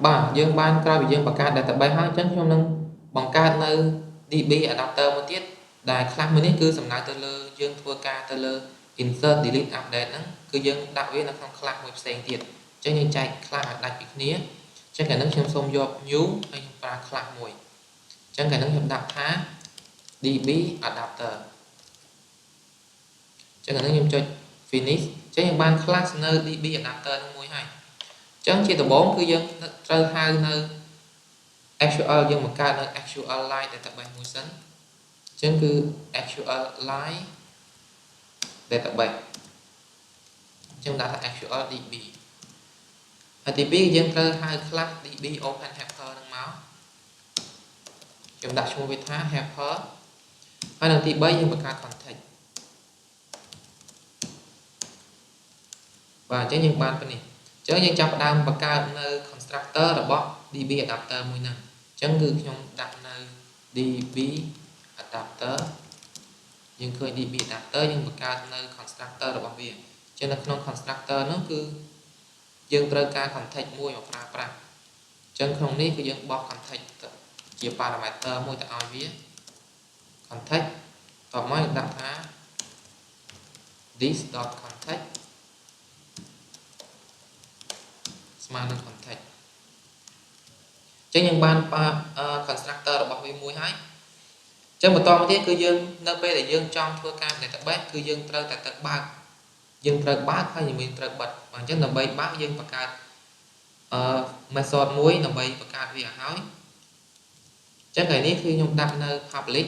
បាទយើងបានក្រោយពីយើងបង្កើត database ហើយអញ្ចឹងខ្ញុំនឹងបង្កើតនៅ DB adapter មួយទៀតដែលខ្លះមួយនេះគឺសំដៅទៅលើយើងធ្វើការទៅលើ insert delete update ហ្នឹងគឺយើងដាក់វានៅក្នុង class មួយផ្សេងទៀតអញ្ចឹងយើងចែក class ឲ្យដាច់ពីគ្នាអញ្ចឹងកាលនេះខ្ញុំសូមយក new ហើយខ្ញុំប្រើ class មួយអញ្ចឹងកាលនេះខ្ញុំដាក់ថា DB adapter អញ្ចឹងកាលនេះខ្ញុំចុច finish អញ្ចឹងយើងបាន class នៅ DB adapter ហ្នឹងមួយហើយអញ្ចឹងជាដំបូងគឺយើងត្រូវហៅនៅ SQL យើងបង្កើតនៅ SQL Lite database មួយសិនអញ្ចឹងគឺ SQL Lite database អញ្ចឹងដាក់ថា SQL DB ហើយទី2យើងត្រូវហៅ class DB open helper ហ្នឹងមកខ្ញុំដាក់ឈ្មោះវាថា helper ហើយនៅទី3យើងបង្កើត context បាទអញ្ចឹងយើងបានប៉ុណ្នេះអញ្ចឹងយើងចាប់ផ្ដើមបង្កើតនៅ constructor របស់ DB adapter មួយហ្នឹងអញ្ចឹងគឺខ្ញុំដាក់នៅ DB adapter យើងឃើញ DB adapter យើងបង្កើតនៅ constructor របស់វាអញ្ចឹងនៅក្នុង constructor នោះគឺយើងត្រូវការ context មួយមកប្រើប្រាស់អញ្ចឹងក្នុងនេះគឺយើងបោះ context ជា parameter មួយទៅឲ្យវា context តមកយើងដាក់ថា this.context ស្មើនឹង context អញ្ចឹងយើងបាន constructor របស់វាមួយហើយអញ្ចឹងបន្តមកទៀតគឺយើងនៅពេលដែលយើងចង់ធ្វើការ database គឺយើងត្រូវតែទៅបើកយើងត្រូវបើកហើយយើងត្រូវបិទអញ្ចឹងដើម្បីបើកយើងបង្កើតmethod មួយដើម្បីបង្កើតវាឲ្យហើយអញ្ចឹងថ្ងៃនេះគឺខ្ញុំដាក់នៅ public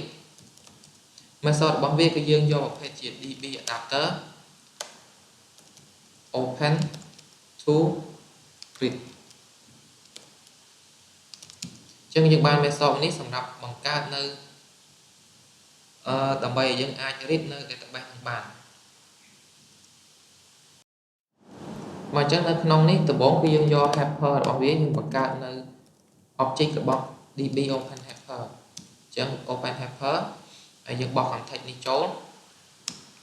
method របស់វាគឺយើងយកប្រភេទជា DB adapter open to read អញ្ចឹងយើងបាន method នេះសម្រាប់បង្កើតនៅដើម្បីឲ្យយើងអាច read នៅ database នឹងបានមកអញ្ចឹងនៅក្នុងនេះដំបូងគឺយើងយក helper របស់វាយើងបង្កើតនៅ object របស់ DB open helper អញ្ចឹង open helper ហើយយើងបោះ context នេះចូល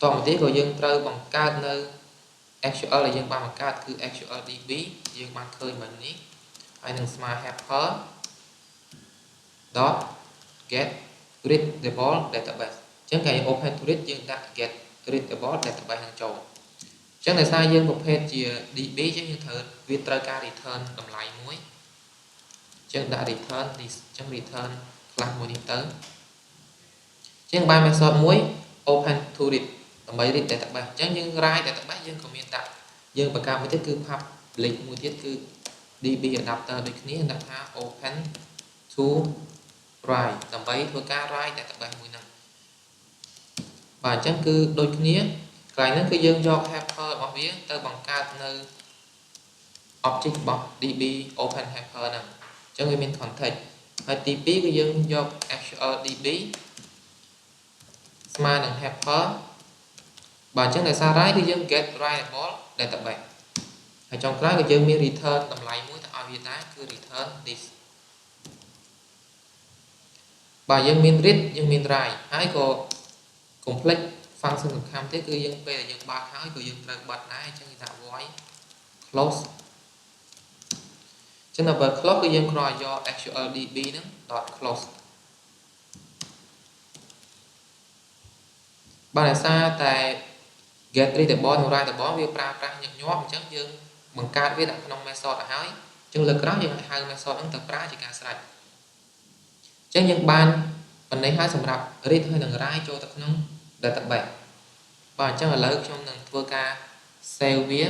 តមកទៀតក៏យើងត្រូវបង្កើតនៅ SQL ដែលយើងបានបង្កើតគឺ SQL DB យើងបានឃើញមិញនេះហើយនឹងស្មើ helper .get readable database អញ្ចឹងគេ open to read យើងដាក់ get readable database នឹងចូលអញ្ចឹងដោយសារយើងប្រភេទជា DB អញ្ចឹងយើងត្រូវការ return តម្លៃមួយអញ្ចឹងដាក់ return this អញ្ចឹង return class មួយនេះទៅអញ្ចឹងបាន method មួយ open to read ដើម្បី read database អញ្ចឹងយើង write database យើងក៏មានដាក់យើងបង្កើតមួយទៀតគឺ public មួយទៀតគឺ DB adapter ដូចគ្នាដាក់ថា open to write ដើម្បីធ្វើការ write database មួយហ្នឹងបាទអញ្ចឹងគឺដូចគ្នាកន្លែងហ្នឹងគឺយើងយក helper របស់វាទៅបង្កើតនៅ object របស់ DB open helper ហ្នឹងអញ្ចឹងវាមាន context ហើយទី2គឺយើងយក SQL DB ស្មើនឹង helper បាទអញ្ចឹងដោយសារ write គឺយើង get writable database ហើយចុងក្រោយគឺយើងមាន return តម្លៃមួយទៅឲ្យវាដែរគឺ return this បាទយើងមាន read យើងមាន write ហើយក៏ complex function សំខាន់ទៀតគឺយើងពេលដែលយើងបើកហើយក៏យើងត្រូវបិទដែរអញ្ចឹងគេដាក់ void close អញ្ចឹងដល់បើ close គឺយើងគ្រាន់តែយក SQL DB ហ្នឹង .close បាទដោយសារតែ get readable និង writable វាប្រើប្រាស់ញឹកញាប់អញ្ចឹងយើងបង្កើតវាដាក់ក្នុង method ឲ្យហើយអញ្ចឹងលើកក្រោយយើងអាចហៅ method ហ្នឹងទៅប្រើជាការស្រេចអញ្ចឹងយើងបានប៉ុណ្ណេះហើយសម្រាប់ read ហើយនិង write ចូលទៅក្នុង database បាទអញ្ចឹងឥឡូវខ្ញុំនឹងធ្វើការ save វា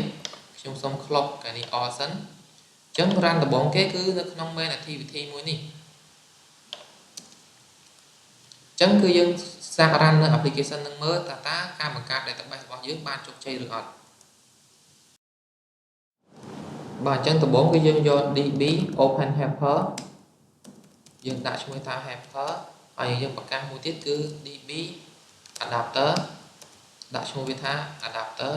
ខ្ញុំសូម close កានេះ all សិនអញ្ចឹង run ដំបូងគេគឺនៅក្នុង main activity មួយនេះអញ្ចឹងគឺយើងសាក run នៅ application នឹងមើលតើការបង្កើត database របស់យើងបានជោគជ័យឬអត់បាទអញ្ចឹងដំបូងគឺយើងយក DB open helper យើងដាក់ឈ្មោះថា helper ហើយយើងបង្កើតមួយទៀតគឺ DB adapter ដាក់ឈ្មោះវាថា adapter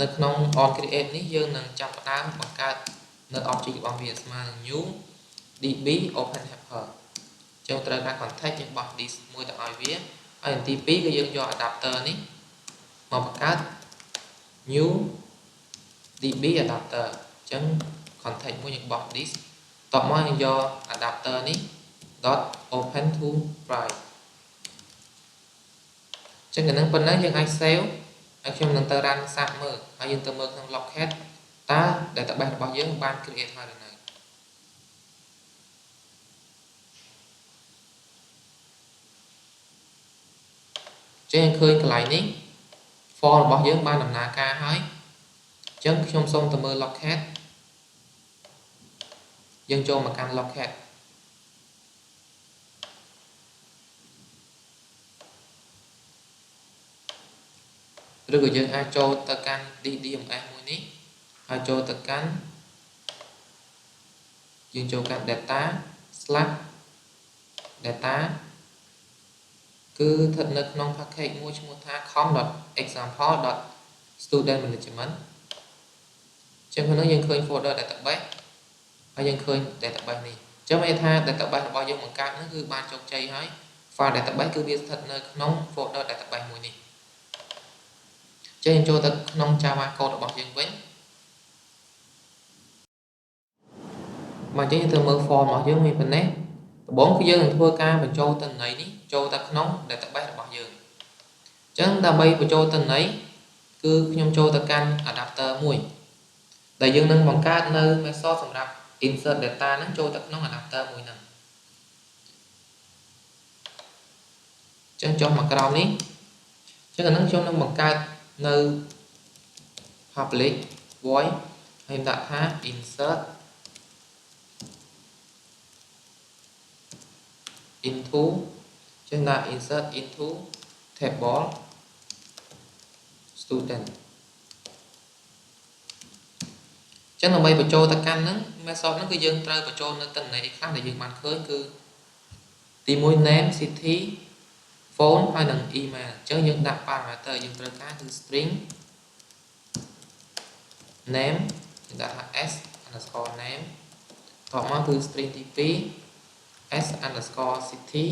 នៅក្នុង on create នេះយើងនឹងចាប់ផ្ដើមបង្កើតនៅ object របស់វាស្មើនឹង new DB open helper អញ្ចឹងត្រូវការ context យើងបោះ this មួយទៅឲ្យវាហើយទី2គឺយើងយក adapter នេះមកបង្កើត new DB adapter អញ្ចឹង context មួយយើងបោះ this តបមកយើងយក adapter នេះ dot open to drive ចឹងកណ្ដឹងប៉ុណ្ណឹងយើងអាច save ហើយខ្ញុំនឹងទៅ run សាកមើលហើយយើងទៅមើលក្នុង logcat តើ database របស់យើងបាន create ហើយឬនៅចឹងឃើញកន្លែងនេះ form របស់យើងបានដំណើរការហើយចឹងខ្ញុំសូមទៅមើល logcat យើងចូលមកកាន់ logcat ឬក៏យើងអាចចូលទៅកាន់ DDMS មួយនេះហើយចូលទៅកាន់យើងចូលកាន់ data slash data គឺស្ថិតនៅក្នុង package មួយឈ្មោះថា com.example.studentmanagement ចឹងក្នុងយើងឃើញ folder database ហើយយើងឃើញ database នេះចឹងមានថា database របស់យើងបង្កើតនោះគឺបានជោគជ័យហើយ file database គឺវាស្ថិតនៅក្នុង folder database មួយនេះចឹងយើងចូលទៅក្នុង Java code របស់យើងវិញមកចឹងយើងទៅមើល form របស់យើងមានប៉ុណ្ណេះដំបូងគឺយើងនឹងធ្វើការបញ្ចូលទិន្នន័យនេះចូលទៅក្នុង database របស់យើងចឹងដើម្បីបញ្ចូលទិន្នន័យគឺខ្ញុំចូលទៅកាន់ adapter មួយដែលយើងនឹងបង្កើតនៅ method សម្រាប់ insert data ហ្នឹងចូលទៅក្នុង adapter មួយហ្នឹងចឹងចុះមកក្រោមនេះចឹងអាហ្នឹងខ្ញុំនឹងបង្កើតនៅ public void ហើយដាក់ថា insert into ចឹងដាក់ insert into table student ចឹងដើម្បីបញ្ចូលទៅកាន់ហ្នឹង method ហ្នឹងគឺយើងត្រូវបញ្ចូលនៅទិន្នន័យខ្លះដែលយើងបានឃើញគឺទី1 name city phone ហើយនិង email ចឹងយើងដាក់ parameter យើងត្រូវការគឺ string name យើងដាក់ថា s_name តបមកគឺ string ទី2 s_city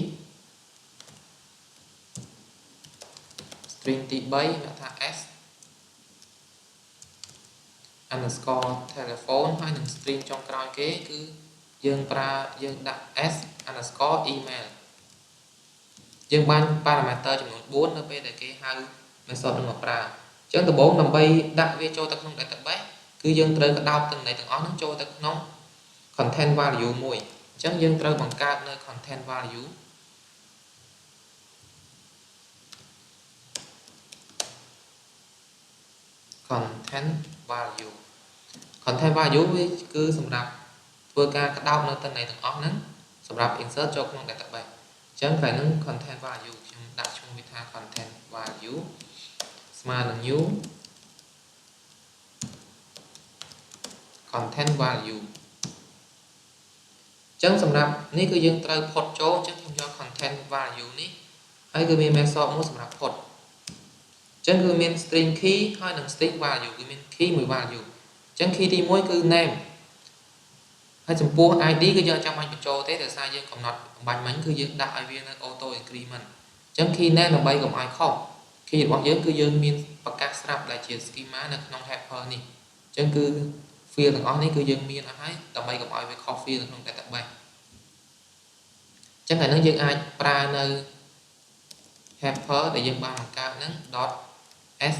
string ទី3ដាក់ថា s_telephone ហើយនឹង string ចុងក្រោយគេគឺយើងដាក់ s_email យើងបាន parameter ចំនួន4នៅពេលដែលគេហៅ method នឹងមកប្រើអញ្ចឹងដំបូងដើម្បីដាក់វាចូលទៅក្នុង database គឺយើងត្រូវកដោបទិន្នន័យទាំងអស់ហ្នឹងចូលទៅក្នុង content value មួយអញ្ចឹងយើងត្រូវបង្កើតនៅ content value content value វាគឺសម្រាប់ធ្វើការកដោបនៅទិន្នន័យទាំងអស់ហ្នឹងសម្រាប់ insert ចូលក្នុង database អញ្ចឹងកន្លែងហ្នឹង content value ខ្ញុំដាក់ឈ្មោះវាថា content value ស្មើនឹង new content value អញ្ចឹងសម្រាប់នេះគឺយើងត្រូវផុតចូលអញ្ចឹងខ្ញុំយក content value នេះហើយគឺមាន method មួយសម្រាប់ផុតអញ្ចឹងគឺមាន string key ហើយនិង string value គឺមាន key មួយ value អញ្ចឹង key ទី1គឺ name ហើយចំពោះ ID គឺយើងចាំបាច់បញ្ចូលទេដោយសារយើងកំណត់បាញ់មិញគឺយើងដាក់ឲ្យវានៅ auto increment អញ្ចឹង key name ដើម្បីកុំឲ្យខុស key របស់យើងគឺយើងមានប្រកាសស្រាប់ដែលជា schema នៅក្នុង helper នេះអញ្ចឹងគឺ field ទាំងអស់នេះគឺយើងមានអស់ហើយដើម្បីកុំឲ្យវាខុស field នៅក្នុង database អញ្ចឹងហើយនឹងយើងអាចប្រើនៅ helper ដែលយើងបានបង្កើតហ្នឹង .s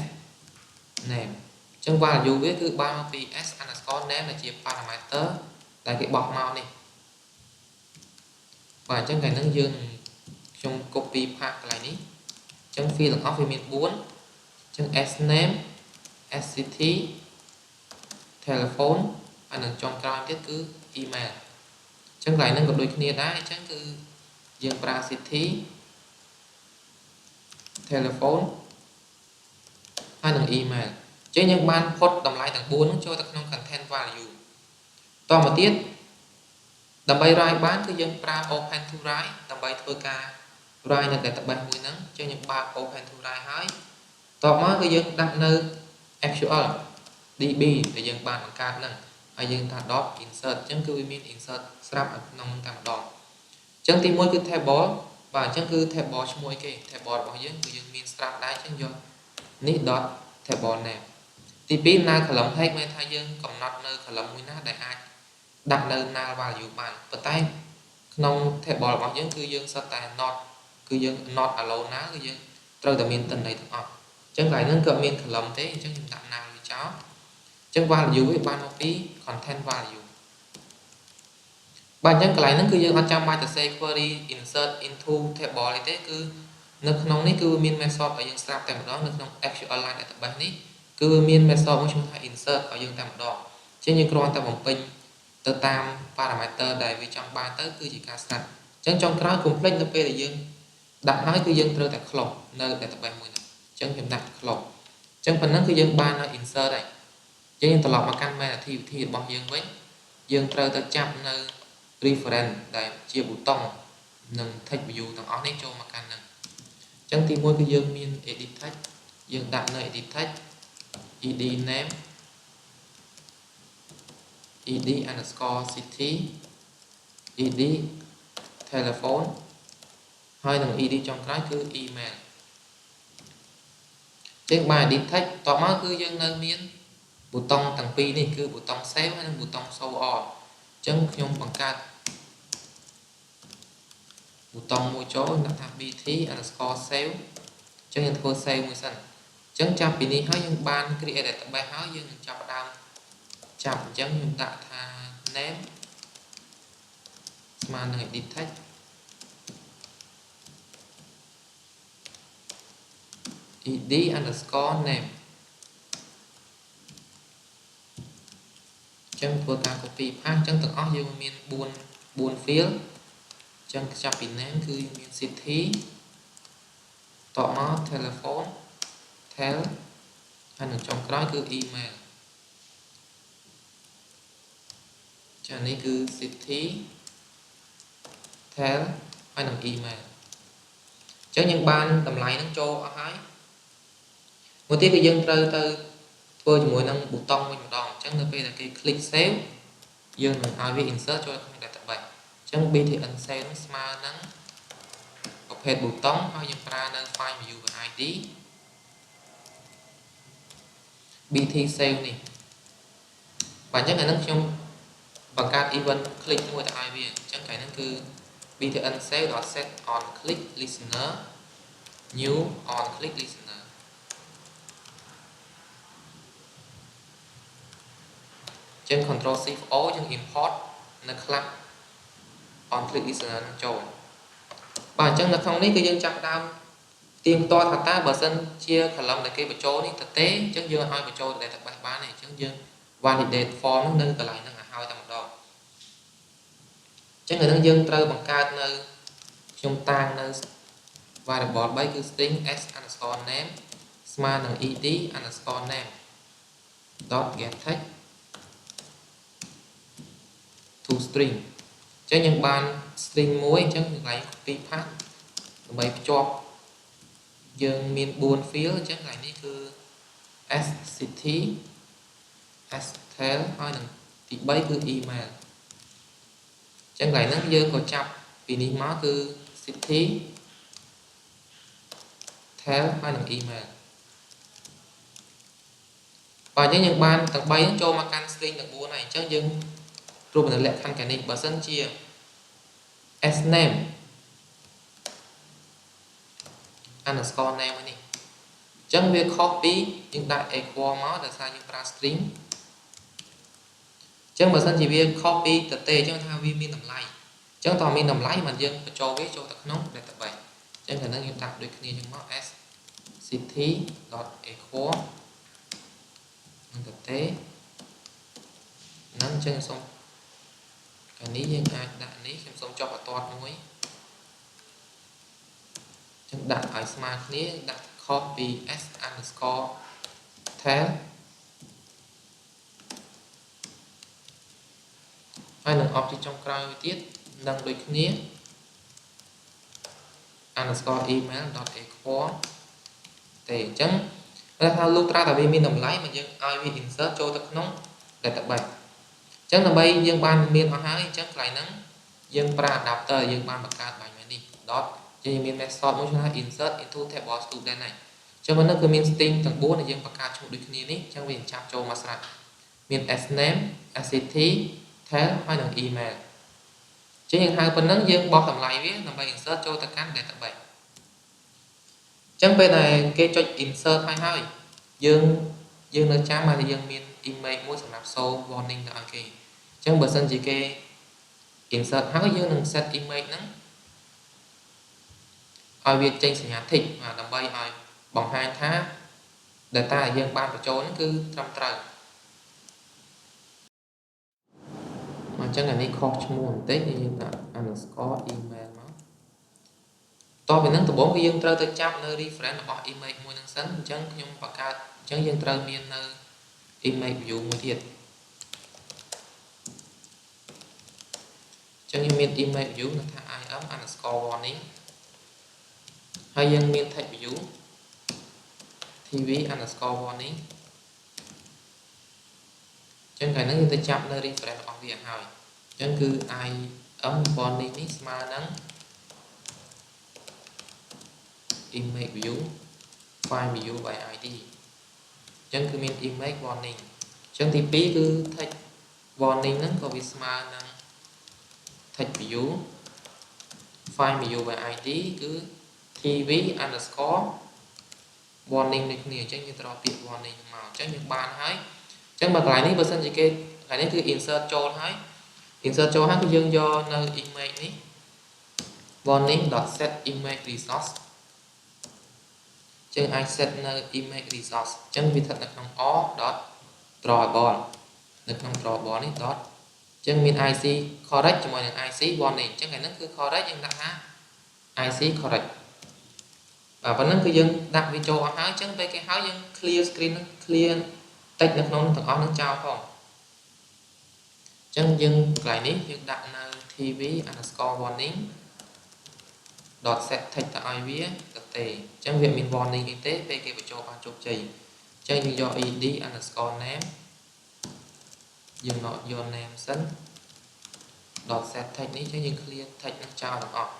name អញ្ចឹង value វាគឺបានមកពី s_name ដែលជា parameter ដែលគេបោះមកនេះបាទអញ្ចឹងថ្ងៃហ្នឹងយើងខ្ញុំ copy ផាកកន្លែងនេះអញ្ចឹង field ទាំងអស់វាមាន4អញ្ចឹង s name s city telephone ហើយនឹងចុងក្រោយទៀតគឺ email អញ្ចឹងកន្លែងហ្នឹងក៏ដូចគ្នាដែរអញ្ចឹងគឺយើងប្រើ city telephone ហើយនឹង email អញ្ចឹងយើងបានផុតតម្លៃទាំង4ហ្នឹងចូលទៅក្នុង content value តមកទៀតដើម្បី write បានគឺយើងប្រើ open to write ដើម្បីធ្វើការ write នៅ database មួយហ្នឹងអញ្ចឹងយើងបើក open to write ហើយតមកគឺយើងដាក់នៅ SQL DB ដែលយើងបានបង្កើតហ្នឹងហើយយើងថា dot insert អញ្ចឹងគឺវាមាន insert ស្រាប់នៅក្នុងតែម្ដងអញ្ចឹងទី1គឺ table បាទអញ្ចឹងគឺ table ឈ្មោះអីគេ table របស់យើងគឺយើងមានស្រាប់ដែរអញ្ចឹងយកនេះ dot table name ទី2ណា column text មានថាយើងកំណត់នៅ column មួយណាដែលអាចដាក់នៅ null value បានប៉ុន្តែក្នុង table របស់យើងគឺយើងសុទ្ធតែ not គឺយើង not allow null គឺយើងត្រូវតែមានទិន្នន័យទាំងអស់អញ្ចឹងកន្លែងហ្នឹងក៏មាន column ទេអញ្ចឹងខ្ញុំដាក់ null វាចោលអញ្ចឹង value វាបានមកពី content value បាទអញ្ចឹងកន្លែងហ្នឹងគឺយើងអត់ចាំបាច់ទៅ say query insert into table អីទេគឺនៅក្នុងនេះគឺមាន method ឲ្យយើងស្រាប់តែម្ដងនៅក្នុង SQL line database នេះគឺមាន method មួយឈ្មោះថា insert ឲ្យយើងតែម្ដងអញ្ចឹងយើងគ្រាន់តែបំពេញទៅតាម parameter ដែលវាចង់បានទៅគឺជាការស្រាប់អញ្ចឹងចុងក្រោយ complete នៅពេលដែលយើងដាក់ហើយគឺយើងត្រូវតែ close នៅ database មួយហ្នឹងអញ្ចឹងខ្ញុំដាក់ close អញ្ចឹងប៉ុណ្ណឹងគឺយើងបាន insert ហើយអញ្ចឹងយើងត្រឡប់មកកាន់ main activity របស់យើងវិញយើងត្រូវទៅចាប់នៅ reference ដែលជាប៊ូតុងនិង text view ទាំងអស់នេះចូលមកកាន់ហ្នឹងអញ្ចឹងទី1គឺយើងមាន edit text យើងដាក់នៅ edit text ed name ed underscore city ed telephone ហើយនឹង ed ចុងក្រោយគឺ email ចឹងបាទ edit text តមកគឺយើងនៅមានប៊ូតុងទាំងពីរនេះគឺប៊ូតុង save ហើយនិងប៊ូតុង show all អញ្ចឹងខ្ញុំបង្កើតប៊ូតុងមួយចូលដាក់ថា bt underscore save អញ្ចឹងយើងធ្វើ save មួយសិនអញ្ចឹងចាប់ពីនេះហើយយើងបាន create database ហើយយើងនឹងចាប់ផ្ដើមចាប់អញ្ចឹងខ្ញុំដាក់ថា name ស្មើនឹង edit text ed underscore name អញ្ចឹងធ្វើការ copy paste អញ្ចឹងទាំងអស់យើងមាន4 field អញ្ចឹងចាប់ពី name គឺមាន city តមក telephone tel ហើយនឹងចុងក្រោយគឺ email ចានេះគឺ city tel ហើយនឹង email អញ្ចឹងយើងបានតម្លៃនឹងចូលអស់ហើយមួយទៀតគឺយើងត្រូវទៅធ្វើជាមួយនឹងប៊ូតុងវិញម្ដងអញ្ចឹងនៅពេលដែលគេ click save យើងនឹងឲ្យវា insert ចូលក្នុង database អញ្ចឹង btn save នឹងស្មើនឹងប្រភេទប៊ូតុងហើយយើងប្រើនៅ file view id bt save នេះបាទអញ្ចឹងអានឹងខ្ញុំបង្កើត event click មួយទៅឲ្យវាអញ្ចឹងកន្លែងហ្នឹងគឺ btn save.set on click listener new on click listener អញ្ចឹង control shift o យើង import នៅ class on click listener នឹងចូលបាទអញ្ចឹងនៅក្នុងនេះគឺយើងចាប់ផ្ដើមទៀងទាត់ថាតើបើសិនជា column ដែលគេបញ្ចូលនេះទៅទេអញ្ចឹងយើងឲ្យបញ្ចូល database បានទេអញ្ចឹងយើង validate form នៅកន្លែងហ្នឹងឲ្យតែម្ដងអញ្ចឹងនៅនឹងយើងត្រូវបង្កើតនៅខ្ញុំតាំងនៅ variable 3គឺ string s underscore name ស្មើនឹង ed underscore name dot get text to string អញ្ចឹងយើងបាន string មួយអញ្ចឹងកន្លែង copy paste ដើម្បីភ្ជាប់យើងមាន4 field អញ្ចឹងកន្លែងនេះគឺ s city s tel ហើយនឹងទី3គឺ email អញ្ចឹងកន្លែងហ្នឹងយើងក៏ចាប់ពីនេះមកគឺ city tel ហើយនឹង email បាទអញ្ចឹងយើងបានទាំង3ហ្នឹងចូលមកកាន់ string ទាំង4ហើយអញ្ចឹងយើងរួមនៅលក្ខខណ្ឌខាងនេះបើសិនជា s name underscore name នេះអញ្ចឹងវាខុសពីយើងដាក់ equal មកដោយសារយើងប្រើ string អញ្ចឹងបើសិនជាវាខុសពីទៅទេអញ្ចឹងថាវាមានតម្លៃអញ្ចឹងតើមានតម្លៃមិនយើងបញ្ចូលវាចូលទៅក្នុង database អញ្ចឹងខាងហ្នឹងយើងដាក់ដូចគ្នាចឹងមក s city.equal នឹងទៅទេហ្នឹងអញ្ចឹងសូមកាលនេះយើងអាចដាក់នេះខ្ញុំសូមចុះបន្ទាត់មួយអញ្ចឹងដាក់ឲ្យស្មើគ្នាដាក់ខុសពី s underscore tel ហើយនឹង object ចុងក្រោយមួយទៀតនឹងដូចគ្នា underscore email dot equal ទេអញ្ចឹងគេថាលោកត្រាតែវាមានតម្លៃមកយើងឲ្យវា insert ចូលទៅក្នុង database អញ្ចឹងដើម្បីយើងបានមានអស់ហើយអញ្ចឹងកន្លែងហ្នឹងយើងប្រើ adapter យើងបានបង្កើតបាញ់នេះ dot យើងមាន method មួយឈ្មោះថា insert into table student ហើយ ចឹងមិនគឺមាន string ទាំង4ដែលយើងបង្កើតឈ្មោះដូចគ្នានេះចឹងវាចាប់ចូលមកស្រេចមាន sname sct tel ហើយនិង email ចឹងយើងហៅប៉ុណ្ណឹងយើងបោះតម្លៃវាដើម្បី insert ចូលទៅកាន់ database ចឹងពេលដែលគេចុច insert ហើយយើងនៅចាំថាយើងមាន image មួយសម្រាប់ show warning ទៅឲ្យគេចឹងបើសិនជាគេ insert ហើយយើងនឹង set image ហ្នឹងឲ្យវាចេញសញ្ញា tick ដើម្បីឲ្យបង្ហាញថា data ដែលយើងបានបញ្ចូលហ្នឹងគឺត្រឹមត្រូវអញ្ចឹងអានេះខុសឈ្មោះបន្តិចយើងដាក់ underscore email មកតទៅនឹងដំបូងគឺយើងត្រូវទៅចាប់នៅ reference របស់ image មួយហ្នឹងសិនអញ្ចឹងខ្ញុំបង្កើតអញ្ចឹងយើងត្រូវមាននៅ image view មួយទៀតអញ្ចឹងខ្ញុំមាន image view នៅថា im underscore warning ហើយយើងមាន text view tv underscore warning អញ្ចឹងថ្ងៃហ្នឹងយើងទៅចាប់នៅ reference របស់វាហើយអញ្ចឹងគឺ im warning នេះស្មើនឹង image view file view by id អញ្ចឹងគឺមាន image warning អញ្ចឹងទី2គឺ text warning ហ្នឹងក៏វាស្មើនឹង text view file view by id គឺ tv underscore warning នេះគ្នាអញ្ចឹងយើងត្រូវពាក្យ warning មកអញ្ចឹងយើងបានហើយអញ្ចឹងបើកន្លែងនេះបើសិនជាគេកន្លែងនេះគឺ insert ចូលហើយ insert ចូលហើយគឺយើងយកនៅ image នេះ warning.set image resource ចឹងអាច set នៅ image resource ចឹងវាស្ថិតនៅក្នុង or.drawable នៅក្នុង drawable នេះ dot ចឹងមាន IC correct ជាមួយនឹង IC warning ចឹងហ្នឹងគឺ correct យើងដាក់ថា IC correct បាទប៉ុណ្ណឹងគឺយើងដាក់វាចូលអស់ហើយចឹងពេលគេហើយយើង clear screen ហ្នឹង clear text នៅក្នុងទាំងអស់ហ្នឹងចោលផងចឹងយើងកន្លែងនេះយើងដាក់នៅ tv underscore warning dot set text ទៅឲ្យវាទៅទេអញ្ចឹងវាមាន warning អីទេពេលគេបញ្ចូលបានជោគជ័យអញ្ចឹងយើងយក ed underscore name យើងយក name សិន dot set text នេះអញ្ចឹងយើង clear text នឹងចោលទាំងអស់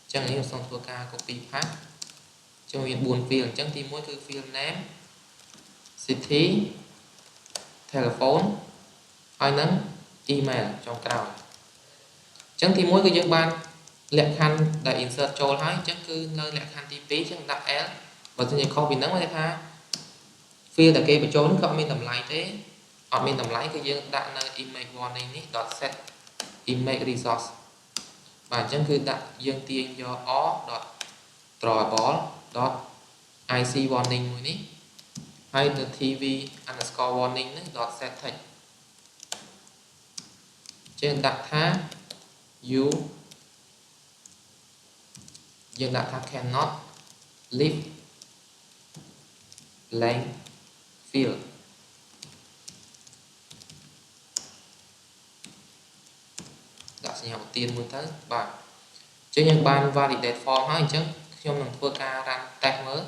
អញ្ចឹងនេះខ្ញុំសូមធ្វើការ copy paste អញ្ចឹងមាន4 field អញ្ចឹងទី1គឺ field name city telephone ហើយនឹង email ចុងក្រោយអញ្ចឹងទី1គឺយើងបានលក្ខខណ្ឌដែល insert ចូលហើយអញ្ចឹងគឺនៅលក្ខខណ្ឌទី2អញ្ចឹងដាក់ l បើសិនជាខុសពីហ្នឹងគេថា field ដែលគេបញ្ចូលហ្នឹងក៏អត់មានតម្លៃទេអត់មានតម្លៃគឺយើងដាក់នៅ image warning នេះ .set image resource បាទអញ្ចឹងគឺដាក់យើងទាញយក or.drawable .ic warning មួយនេះហើយនៅ tv underscore warning នេះ .set text យើងដាក់ថា you យើងដាក់ថា cannot leave blank field ដាក់សញ្ញាបន្ទានមួយទៅបាទអញ្ចឹងយើងបាន validate form ហើយអញ្ចឹងខ្ញុំនឹងធ្វើការ run test មើល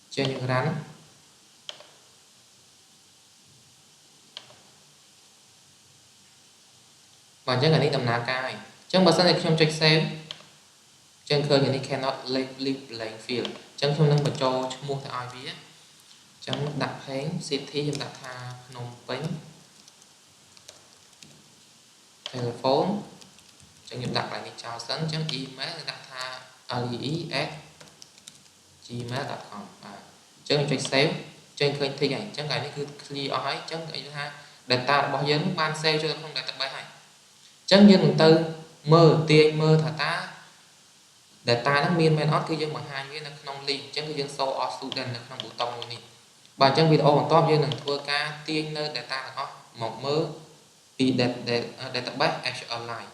អញ្ចឹងយើង run បាទអញ្ចឹងអានេះដំណើរការហើយអញ្ចឹងបើសិនតែខ្ញុំចុច save អញ្ចឹងឃើញនេះ cannot leave blank field អញ្ចឹងខ្ញុំនឹងបញ្ចូលឈ្មោះទៅឲ្យវាអញ្ចឹងដាក់ page city ខ្ញុំដាក់ថាភ្នំពេញ telephone អញ្ចឹងខ្ញុំដាក់កន្លែងនេះចោលសិនអញ្ចឹង email ដាក់ថា lee@gmail.com បាទអញ្ចឹងខ្ញុំចុច save អញ្ចឹងឃើញ tick ហើយអញ្ចឹងកន្លែងនេះគឺ clear អស់ហើយអញ្ចឹងគេថា data របស់យើងបាន save ចូលក្នុង database ហើយអញ្ចឹងយើងនឹងទៅមើលទាញមើលថាតើ data ហ្នឹងមានមែនអត់គឺយើងបង្ហាញវានៅក្នុង link អញ្ចឹងគឺយើង show all student នៅក្នុងប៊ូតុងមួយនេះបាទអញ្ចឹងវីដេអូបន្ទាប់យើងនឹងធ្វើការទាញនៅ data ទាំងអស់មកមើលពី database SQLite